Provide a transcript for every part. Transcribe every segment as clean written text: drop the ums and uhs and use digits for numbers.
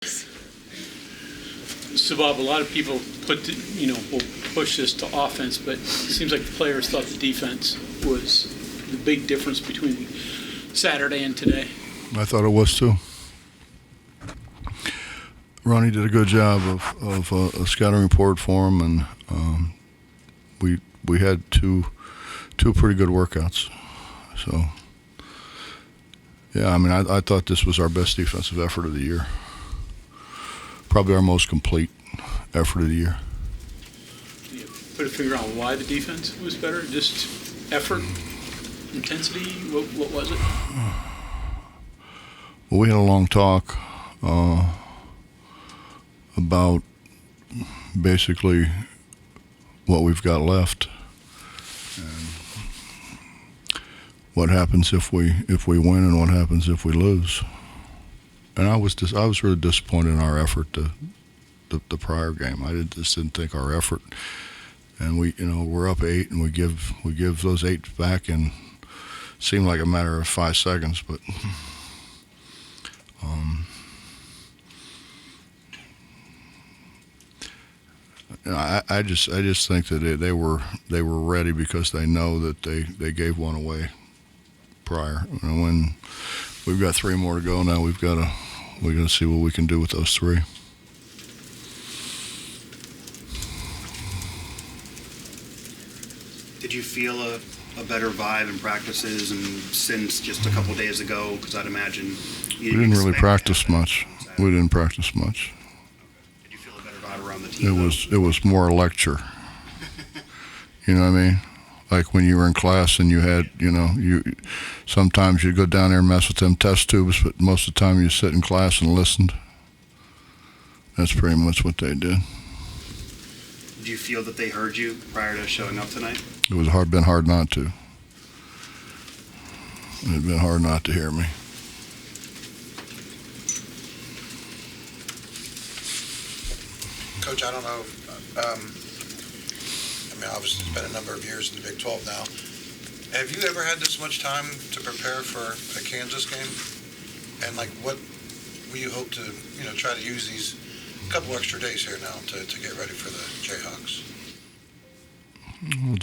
So, Bob, a lot of people will push this to offense, but it seems like the players thought the defense was the big difference between Saturday and today. I thought it was too. Ronnie did a good job of a scouting report for him, and we had two pretty good workouts. So, yeah, I mean, I thought this was our best defensive effort of the year. Probably our most complete effort of the year. Can you put a finger on why the defense was better? Just effort, intensity? What was it? Well, we had a long talk about basically what we've got left and what happens if we win and what happens if we lose. And I was really disappointed in our effort the prior game. I just didn't think our effort, and we're up 8 and we give those 8 back in seemed like a matter of 5 seconds, but I just think that they were ready because they know that they gave one away prior. And when we've got 3 more to go now, we're gonna see what we can do with those 3. Did you feel a better vibe in practices and since just a couple days ago? Because I'd imagine we didn't really practice much. We didn't practice much. Did you feel a better vibe around the team? It was more a lecture. You know what I mean? Like when you were in class and you had, sometimes you'd go down there and mess with them test tubes, but most of the time you sit in class and listened. That's pretty much what they did. Did you feel that they heard you prior to showing up tonight? It was been hard not to. It had been hard not to hear me. Coach, I don't know. Obviously, it's been a number of years in the Big 12 now. Have you ever had this much time to prepare for a Kansas game? And what will you hope to, try to use these couple extra days here now to get ready for the Jayhawks? Well,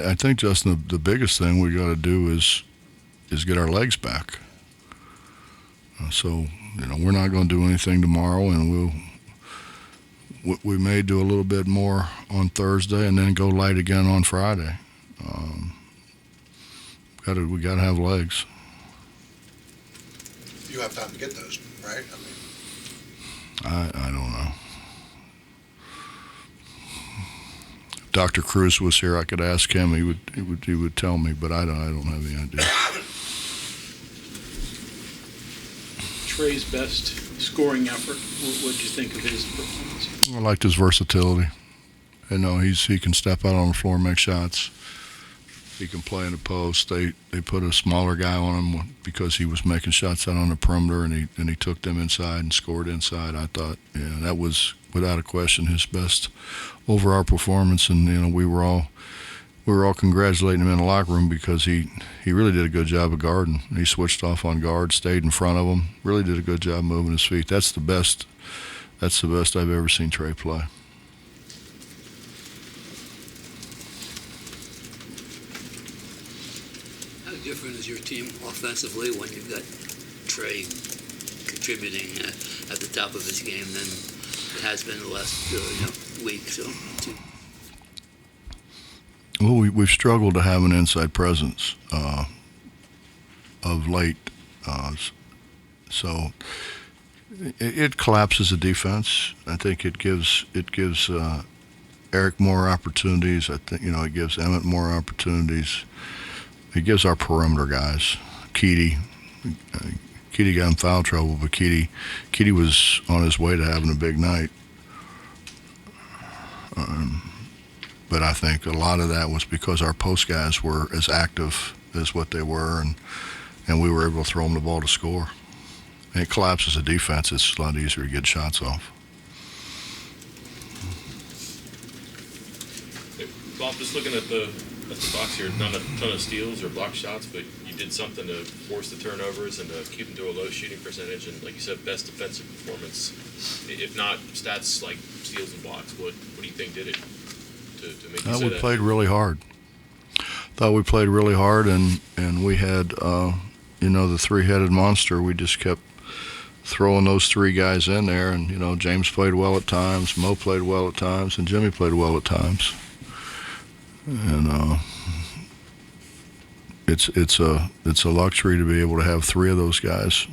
I think, Justin, the biggest thing we got to do is get our legs back. So, we're not going to do anything tomorrow, and we may do a little bit more on Thursday and then go light again on Friday. We got to have legs. You have time to get those, right? I don't know. If Dr. Cruz was here, I could ask him. He would tell me, but I don't have any idea. Trey's best scoring effort. What did you think of his performance? I liked his versatility. He can step out on the floor and make shots. He can play in the post. They put a smaller guy on him because he was making shots out on the perimeter, and he took them inside and scored inside. I thought, that was without a question his best overall performance. And we were all congratulating him in the locker room because he really did a good job of guarding. He switched off on guard, stayed in front of him, really did a good job moving his feet. That's the best I've ever seen Trey play. How different is your team offensively when you've got Trey contributing at the top of his game than it has been the last week? So. Well, we've struggled to have an inside presence of late, so it collapses the defense. I think it gives Eric more opportunities. I think it gives Emmett more opportunities. It gives our perimeter guys, Keedy got in foul trouble, but Keedy was on his way to having a big night. But I think a lot of that was because our post guys were as active as what they were, and we were able to throw them the ball to score. And it collapses the defense. It's a lot easier to get shots off. Bob, just looking at the the box here, not a ton of steals or block shots, but you did something to force the turnovers and to keep them to a low shooting percentage. And like you said, best defensive performance, if not stats like steals and blocks. What do you think did it to make you say We that? played really hard. Thought we played really hard, and we had, the three-headed monster. We just kept throwing those three guys in there, and James played well at times, Mo played well at times, and Jimmy played well at times. And it's a luxury to be able to have three of those guys